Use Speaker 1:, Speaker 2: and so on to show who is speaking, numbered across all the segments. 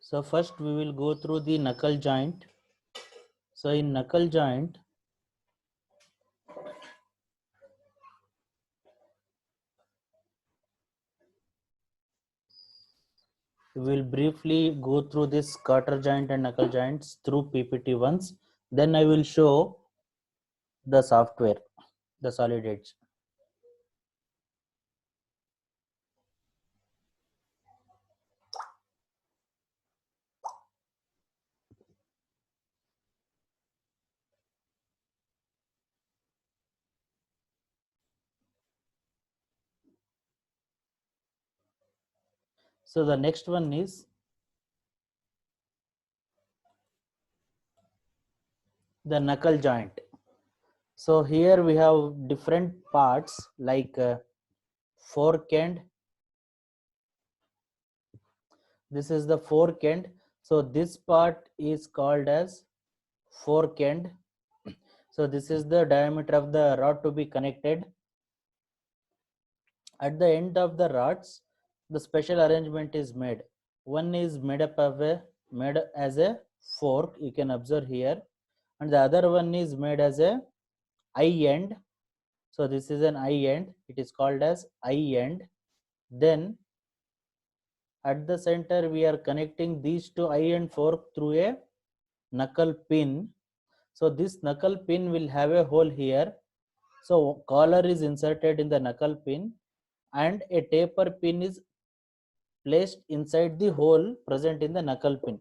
Speaker 1: So first we will go through the knuckle joint. So in knuckle joint, we will briefly go through this quarter joint and knuckle joints through PPT once. Then I will show the software, the solid edge. So the next one is the knuckle joint. So here we have different parts like fork end. This is the fork end. So this part is called as fork end. So this is the diameter of the rod to be connected. At the end of the rods, the special arrangement is made. One is made as a fork, you can observe here, and the other one is made as a eye end. So this is an eye end, it is called as eye end. Then at the center we are connecting these two eye and fork through a knuckle pin. So this knuckle pin will have a hole here. So collar is inserted in the knuckle pin and a taper pin is placed inside the hole present in the knuckle pin.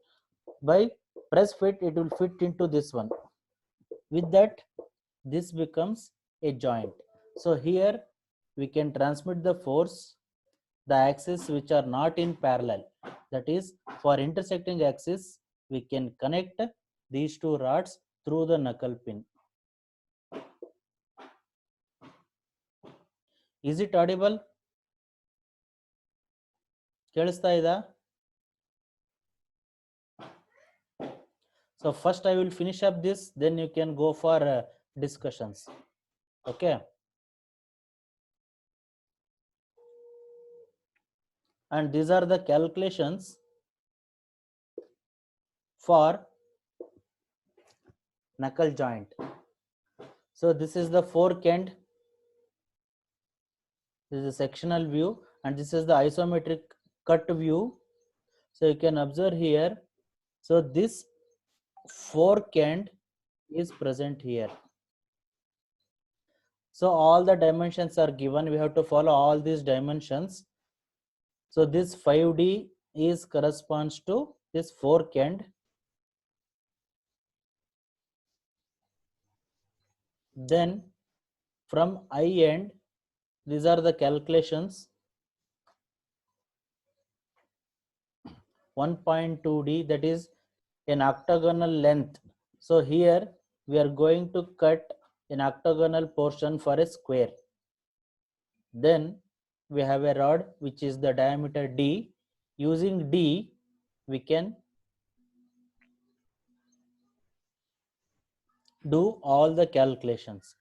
Speaker 1: By press fit, it will fit into this one. With that, this becomes a joint. So here we can transmit the force, the axes which are not in parallel. That is, for intersecting axis, we can connect these two rods through the knuckle pin. Is it audible? ಕೇಳಿಸ್ತಾ ಇದಾ? So first I will finish up this, then you can go for discussions. Okay. And these are the calculations for knuckle joint. So this is the fork end. This is a sectional view and this is the isometric cut view. So you can observe here. So this fork end is present here. So all the dimensions are given. We have to follow all these dimensions. So this 5D is corresponds to this fork end. Then from eye end, these are the calculations. 1.2D, that is an octagonal length. So here we are going to cut an octagonal portion for a square. Then we have a rod which is the diameter D. Using D, we can do all the calculations.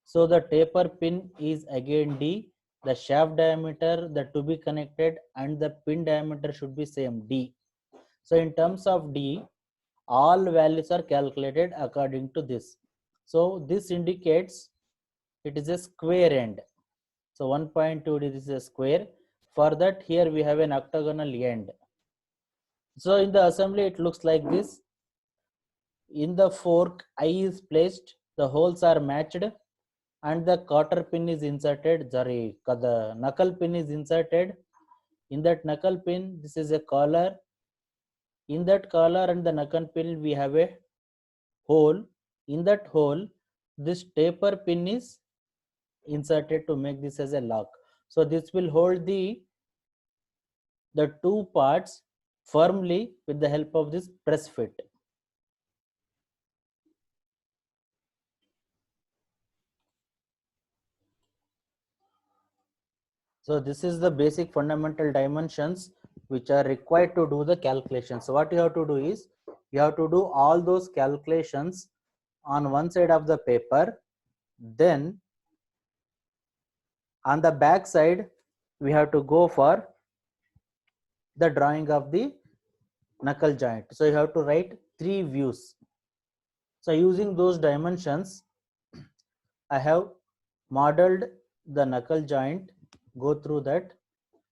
Speaker 1: So the taper pin is again D. The shaft diameter that to be connected and the pin diameter should be same D. So in terms of D, all values are calculated according to this. So this indicates it is a square end. So 1.2D, this is a square. For that, here we have an octagonal end. So in the assembly, it looks like this. In the fork, eye is placed, the holes are matched, and the quarter pin is inserted. Sorry, the knuckle pin is inserted. In that knuckle pin, this is a collar. In that collar and the knuckle pin, we have a hole. In that hole, this taper pin is inserted to make this as a lock. So this will hold the two parts firmly with the help of this press fit. So this is the basic fundamental dimensions which are required to do the calculation. So what you have to do is you have to do all those calculations on one side of the paper. Then on the back side, we have to go for the drawing of the knuckle joint. So you have to write 3 views. So using those dimensions, I have modeled the knuckle joint. Go through that.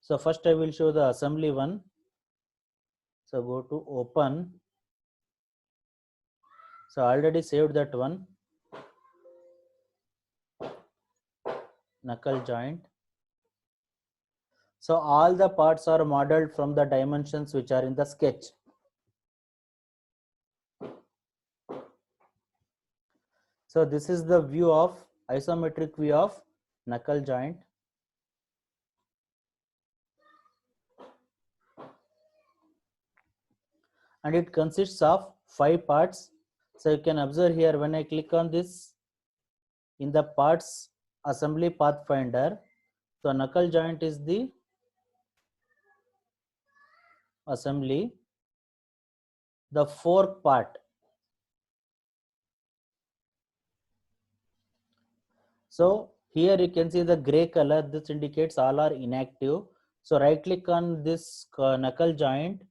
Speaker 1: So first I will show the assembly one. So go to open. So I already saved that one, knuckle joint. So all the parts are modeled from the dimensions which are in the sketch. So this is the view of isometric view of knuckle joint. And it consists of 5 parts. So you can observe here when I click on this in the parts assembly pathfinder. So knuckle joint is the assembly, the fork part. So here you can see the gray color. This indicates all are inactive. So right click on this knuckle joint.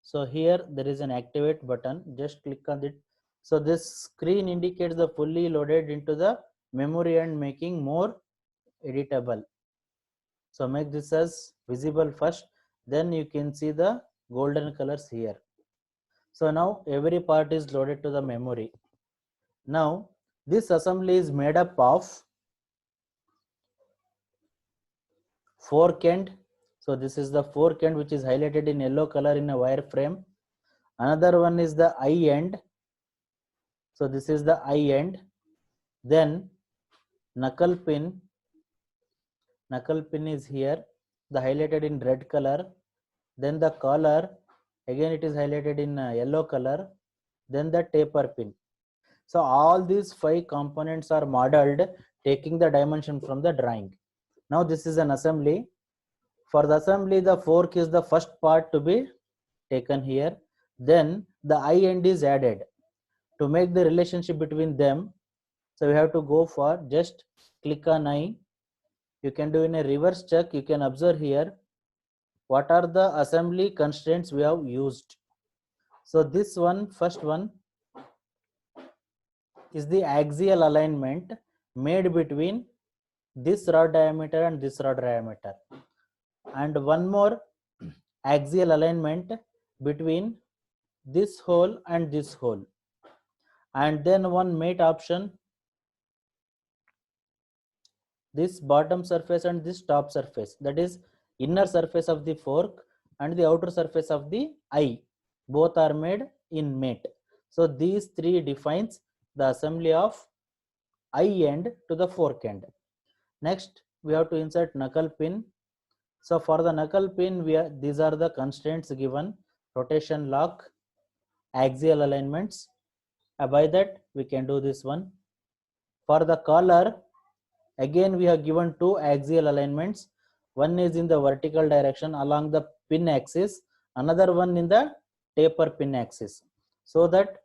Speaker 1: So here there is an activate button. Just click on it. So this screen indicates the fully loaded into the memory and making more editable. So make this as visible first. Then you can see the golden colors here. So now every part is loaded to the memory. Now this assembly is made up of fork end. So this is the fork end which is highlighted in yellow color in a wireframe. Another one is the eye end. So this is the eye end. Then knuckle pin. Knuckle pin is here, the highlighted in red color. Then the collar, again it is highlighted in yellow color. Then the taper pin. So all these 5 components are modeled taking the dimension from the drawing. Now this is an assembly. For the assembly, the fork is the first part to be taken here. Then the eye end is added. To make the relationship between them, so we have to go for just click on eye. You can do in a reverse check. You can observe here what are the assembly constraints we have used. So this one, first one is the axial alignment made between this rod diameter and this rod diameter, and one more axial alignment between this hole and this hole, and then one mate option, this bottom surface and this top surface, that is inner surface of the fork and the outer surface of the eye, both are made in mate. So these 3 defines the assembly of eye end to the fork end. Next we have to insert knuckle pin. So for the knuckle pin, these are the constraints given: rotation lock, axial alignments. By that we can do this one. For the collar, again we have given 2 axial alignments. One is in the vertical direction along the pin axis, another one in the taper pin axis, so that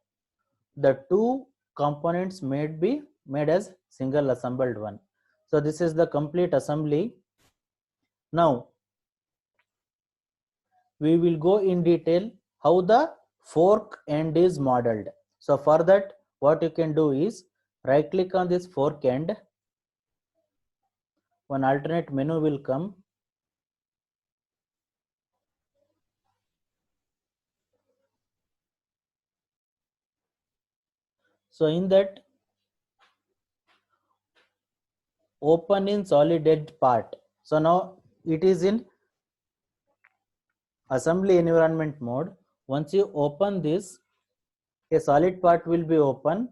Speaker 1: the 2 components may be made as single assembled one. So this is the complete assembly. Now we will go in detail how the fork end is modeled. So for that, what you can do is right click on this fork end. One alternate menu will come. So in that, open in solid edge part. So now it is in assembly environment mode. Once you open this, a solid part will be open.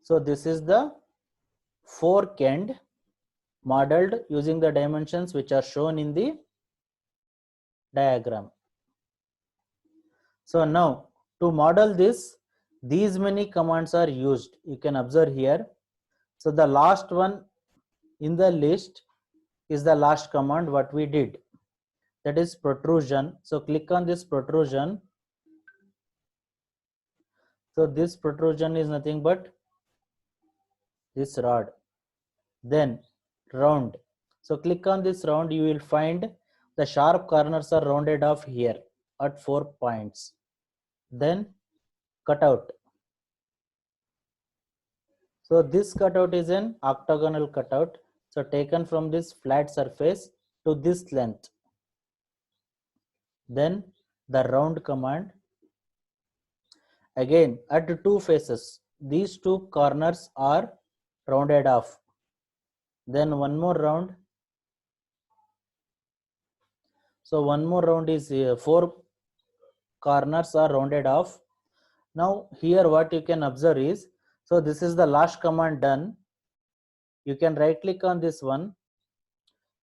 Speaker 1: So this is the fork end modeled using the dimensions which are shown in the diagram. So now to model this, these many commands are used. You can observe here. So the last one in the list is the last command what we did, that is protrusion. So click on this protrusion. So this protrusion is nothing but this rod. Then round. So click on this round, you will find The sharp corners are rounded off here at 4 points. Then cutout. So this cutout is an octagonal cutout. So taken from this flat surface to this length. Then the round command. Again at 2 faces. These 2 corners are rounded off. Then one more round. So one more round is 4 corners are rounded off. Now here what you can observe is, so this is the last command done. You can right click on this one,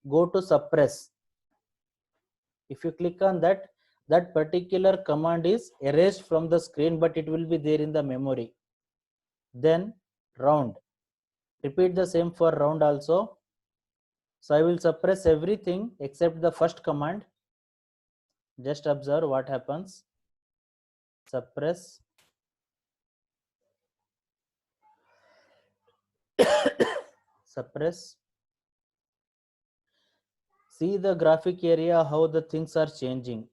Speaker 1: go to suppress. If you click on that, that particular command is erased from the screen, but it will be there in the memory. Then round. Repeat the same for round also. So I will suppress everything except the first command. Just observe what happens. Suppress. Suppress. See the graphic area, how the things are changing.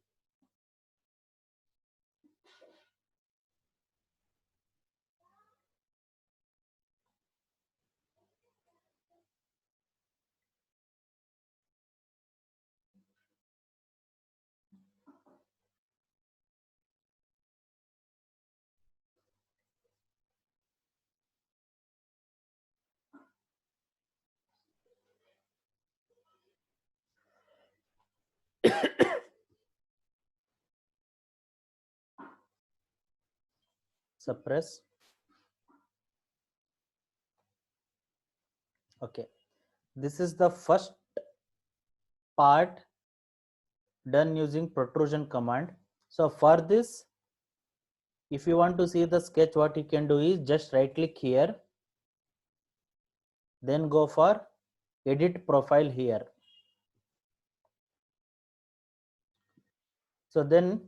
Speaker 1: Suppress. Okay, this is the first part done using protrusion command. So for this, if you want to see the sketch, what you can do is just right click here, then go for edit profile here. So then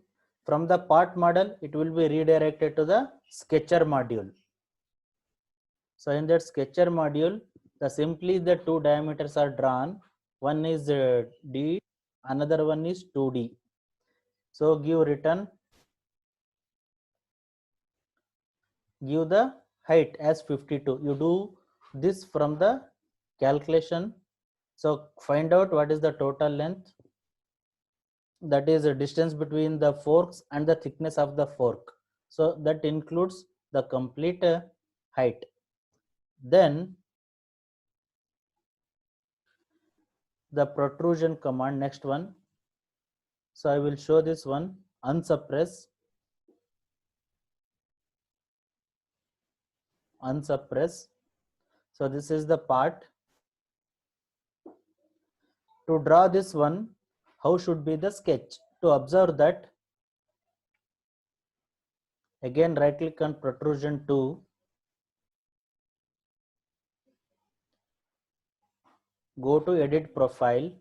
Speaker 1: from the part model, it will be redirected to the sketcher module. So in that sketcher module, simply the 2 diameters are drawn. One is D, another one is 2D. So give return, give the height as 52. You do this from the calculation. So find out what is the total length. That is a distance between the forks and the thickness of the fork. So that includes the complete height. Then the protrusion command, next one. So I will show this one, unsuppress, unsuppress. So this is the part. To draw this one, how should be the sketch? To observe that, again right click on protrusion 2, go to edit profile.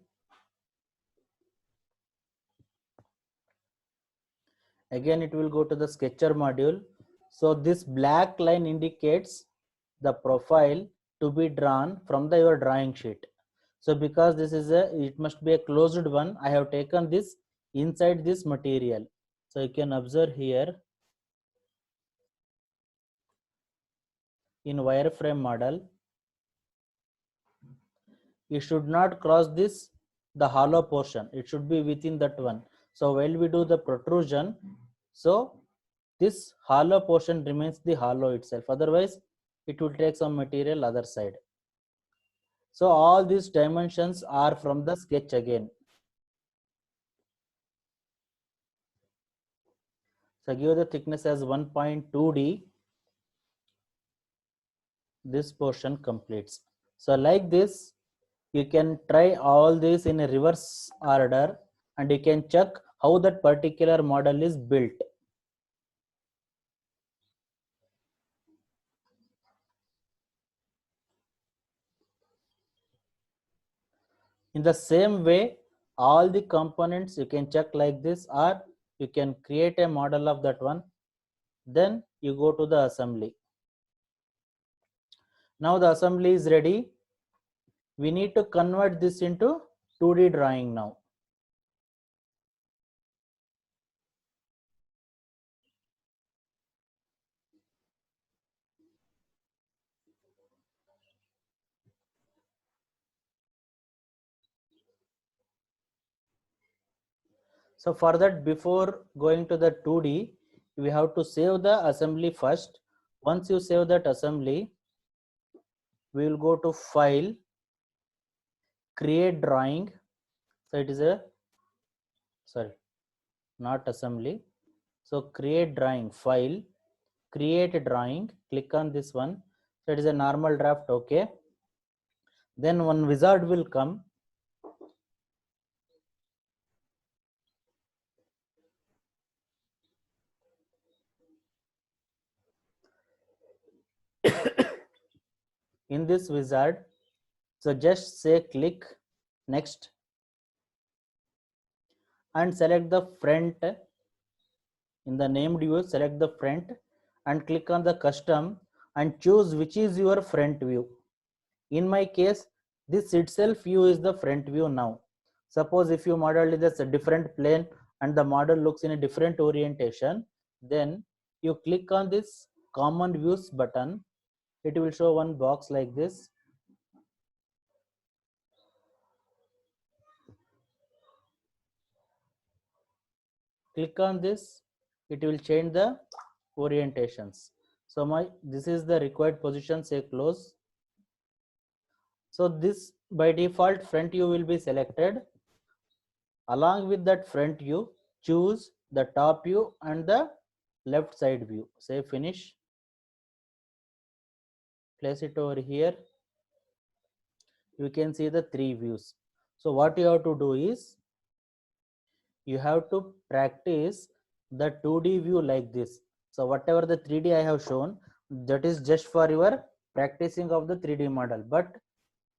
Speaker 1: Again it will go to the sketcher module. So this black line indicates the profile to be drawn from your drawing sheet. So because this is it must be a closed one, I have taken this inside this material. So you can observe here in wireframe model, it should not cross this, the hollow portion. It should be within that one. So while we do the protrusion, so this hollow portion remains the hollow itself. Otherwise, it will take some material other side. So all these dimensions are from the sketch again. So give the thickness as 1.2D. This portion completes. So like this, you can try all this in a reverse order and you can check how that particular model is built. In the same way, all the components you can check like this, or you can create a model of that one. Then you go to the assembly. Now the assembly is ready. We need to convert this into 2D drawing now. So for that, before going to the 2D, we have to save the assembly first. Once you save that assembly, we will go to File, Create Drawing. So it is a, sorry, not assembly. So create drawing, File, Create Drawing, click on this one. So it is a normal draft, okay. Then one wizard will come. In this wizard, so just say click next and select the front. In the named view, select the front and click on the custom and choose which is your front view. In my case, this itself view is the front view now. Suppose if you model this a different plane and the model looks in a different orientation, then you click on this common views button. It will show one box like this. Click on this, it will change the orientations. So this is the required position, say close. So this by default front view will be selected. Along with that front view, choose the top view and the left side view. Say finish. Place it over here. You can see the three views. So what you have to do is, you have to practice the 2D view like this. So whatever the 3D I have shown, that is just for your practicing of the 3D model. But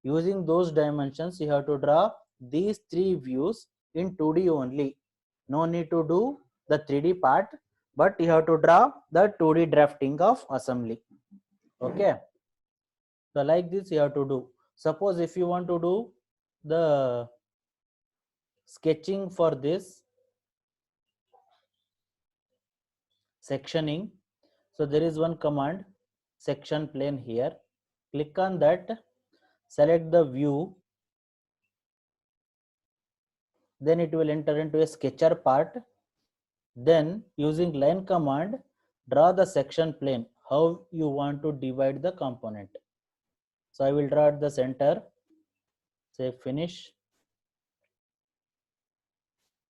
Speaker 1: using those dimensions, you have to draw these three views in 2D only. No need to do the 3D part, but you have to draw the 2D drafting of assembly. Okay. So like this you have to do. Suppose if you want to do the sketching for this sectioning, so there is one command, section plane here. Click on that, select the view, then it will enter into a sketcher part. Then using line command, draw the section plane, how you want to divide the component. So I will draw at the center, say finish.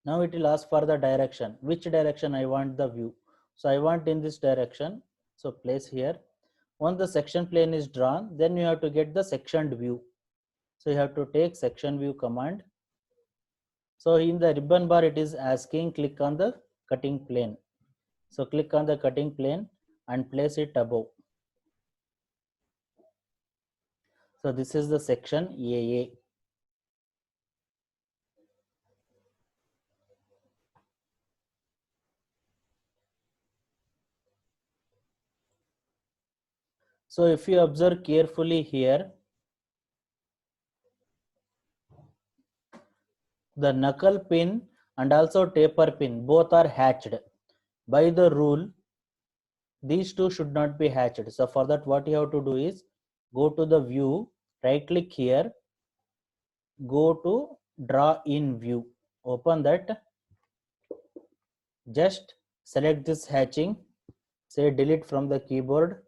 Speaker 1: Now it will ask for the direction, which direction I want the view. So I want in this direction, so place here. Once the section plane is drawn, then you have to get the sectioned view. So you have to take section view command. So in the ribbon bar, it is asking click on the cutting plane. So click on the cutting plane and place it above. So this is the section AA. So if you observe carefully here, the knuckle pin and also taper pin both are hatched. By the rule, these two should not be hatched. So for that, what you have to do is go to the view, right click here, go to draw in view, open that, just select this hatching, say delete from the keyboard,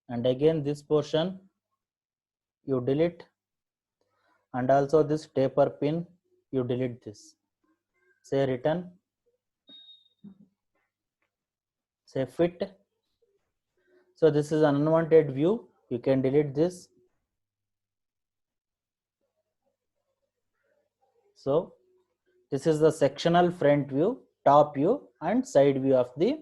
Speaker 1: and again this portion you delete, and also this taper pin you delete this. Say return, say fit. So this is an unwanted view, you can delete this. So this is the sectional front view, top view and side view of the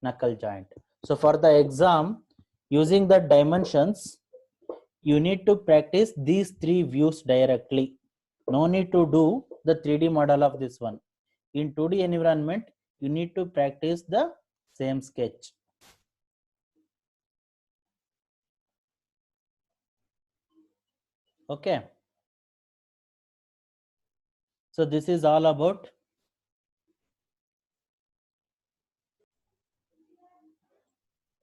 Speaker 1: knuckle joint. So for the exam, using the dimensions, you need to practice these three views directly. No need to do the 3D model of this one. In 2D environment, you need to practice the same sketch. Okay. So this is all about